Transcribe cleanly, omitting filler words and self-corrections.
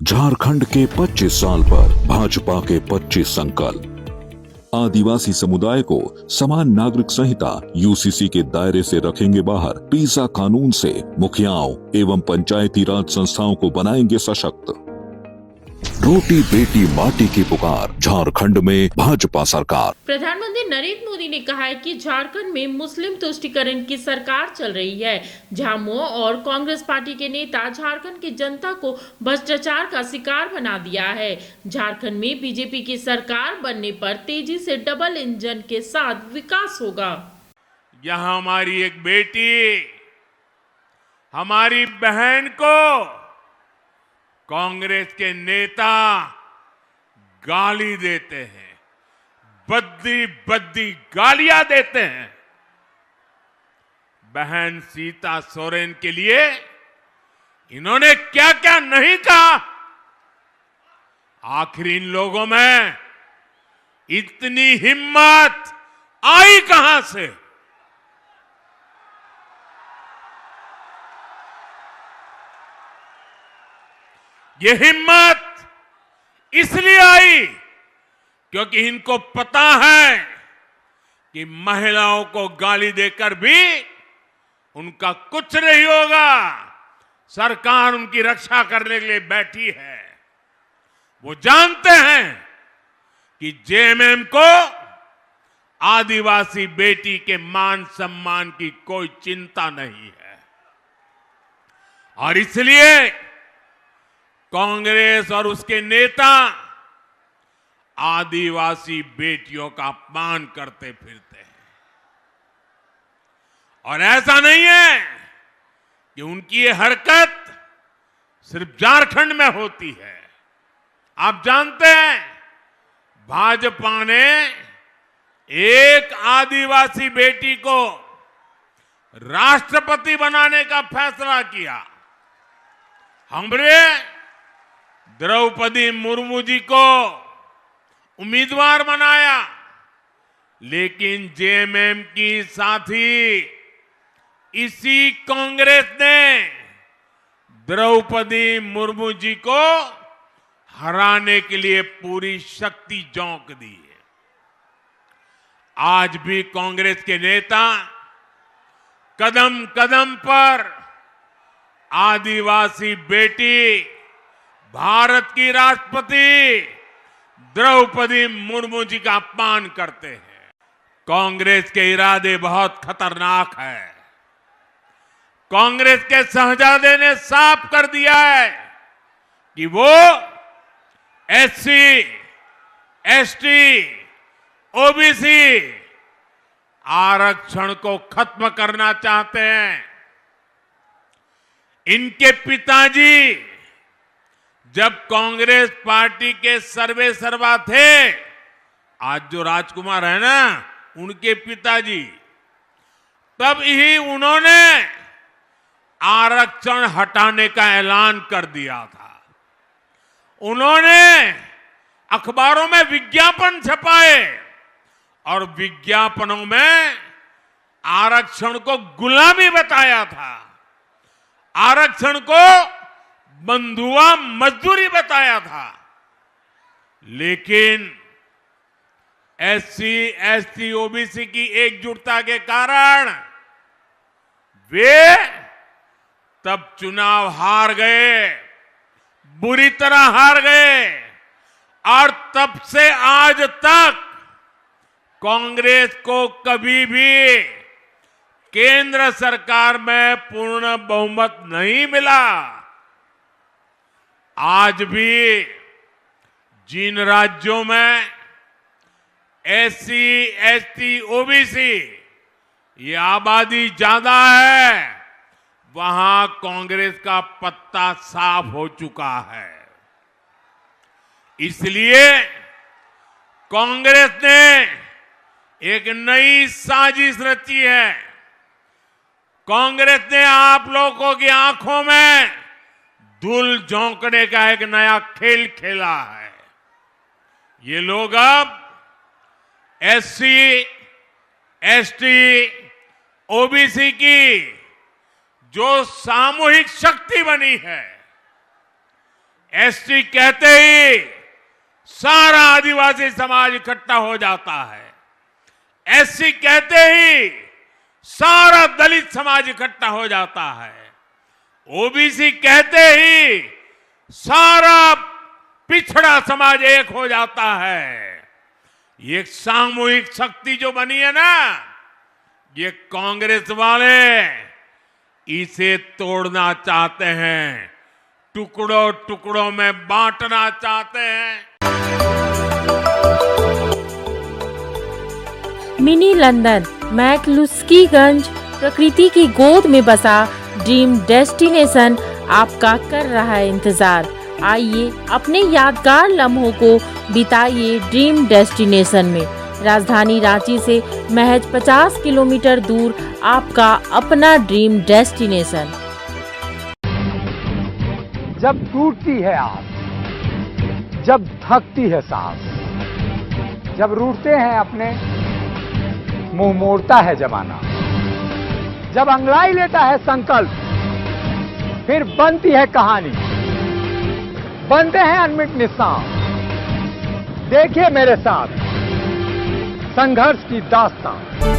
झारखंड के 25 साल पर भाजपा के 25 संकल्प। आदिवासी समुदाय को समान नागरिक संहिता यूसीसी के दायरे से रखेंगे बाहर। पीसा कानून से मुखियाओं एवं पंचायती राज संस्थाओं को बनाएंगे सशक्त। रोटी बेटी माटी की पुकार, झारखंड में भाजपा सरकार। प्रधानमंत्री नरेंद्र मोदी ने कहा है कि झारखंड में मुस्लिम तुष्टीकरण की सरकार चल रही है। झामुमो और कांग्रेस पार्टी के नेता झारखंड की जनता को भ्रष्टाचार का शिकार बना दिया है। झारखंड में बीजेपी की सरकार बनने पर तेजी से डबल इंजन के साथ विकास होगा। यहाँ हमारी एक बेटी, हमारी बहन को कांग्रेस के नेता गाली देते हैं, बद्दी बद्दी गालियां देते हैं। बहन सीता सोरेन के लिए इन्होंने क्या क्या नहीं कहा। आखिर इन लोगों में इतनी हिम्मत आई कहां से? ये हिम्मत इसलिए आई क्योंकि इनको पता है कि महिलाओं को गाली देकर भी उनका कुछ नहीं होगा। सरकार उनकी रक्षा करने के लिए बैठी है। वो जानते हैं कि जेएमएम को आदिवासी बेटी के मान सम्मान की कोई चिंता नहीं है और इसलिए कांग्रेस और उसके नेता आदिवासी बेटियों का अपमान करते फिरते हैं। और ऐसा नहीं है कि उनकी ये हरकत सिर्फ झारखंड में होती है। आप जानते हैं भाजपा ने एक आदिवासी बेटी को राष्ट्रपति बनाने का फैसला किया। हमने द्रौपदी मुर्मू जी को उम्मीदवार बनाया, लेकिन जेएमएम की साथी इसी कांग्रेस ने द्रौपदी मुर्मू जी को हराने के लिए पूरी शक्ति झोंक दी है। आज भी कांग्रेस के नेता कदम कदम पर आदिवासी बेटी, भारत की राष्ट्रपति द्रौपदी मुर्मू जी का अपमान करते हैं। कांग्रेस के इरादे बहुत खतरनाक है। कांग्रेस के शहजादे ने साफ कर दिया है कि वो एससी, एसटी, ओबीसी आरक्षण को खत्म करना चाहते हैं। इनके पिताजी जब कांग्रेस पार्टी के सर्वे सर्वा थे, आज जो राजकुमार है ना, उनके पिताजी, तब ही उन्होंने आरक्षण हटाने का ऐलान कर दिया था। उन्होंने अखबारों में विज्ञापन छपाए और विज्ञापनों में आरक्षण को गुलामी बताया था, आरक्षण को बंधुआ मजदूरी बताया था। लेकिन एससी, एसटी, ओबीसी की एकजुटता के कारण वे तब चुनाव हार गए, बुरी तरह हार गए और तब से आज तक कांग्रेस को कभी भी केंद्र सरकार में पूर्ण बहुमत नहीं मिला। आज भी जिन राज्यों में एससी, एसटी, ओबीसी ये आबादी ज्यादा है, वहां कांग्रेस का पत्ता साफ हो चुका है। इसलिए कांग्रेस ने एक नई साजिश रची है। कांग्रेस ने आप लोगों की आंखों में धूल झोंकने का एक नया खेल खेला है। ये लोग अब एससी, एसटी, ओबीसी की जो सामूहिक शक्ति बनी है, एसटी कहते ही सारा आदिवासी समाज इकट्ठा हो जाता है, एससी कहते ही सारा दलित समाज इकट्ठा हो जाता है, ओबीसी कहते ही सारा पिछड़ा समाज एक हो जाता है। ये सामूहिक शक्ति जो बनी है ना, ये कांग्रेस वाले इसे तोड़ना चाहते हैं, टुकड़ों टुकड़ों में बांटना चाहते हैं। मिनी लंदन मैक्लुस्कीगंज प्रकृति की गोद में बसा ड्रीम डेस्टिनेशन आपका कर रहा है इंतजार। आइए अपने यादगार लम्हों को बिताइए ड्रीम डेस्टिनेशन में। राजधानी रांची से महज 50 किलोमीटर दूर आपका अपना ड्रीम डेस्टिनेशन। जब टूटती है आस, जब थकती है सांस, जब रूठते हैं अपने, मुंह मोड़ता है जमाना, जब अंगड़ाई लेता है संकल्प, फिर बनती है कहानी, बनते हैं अनमिट निशान। देखिए मेरे साथ संघर्ष की दास्तान।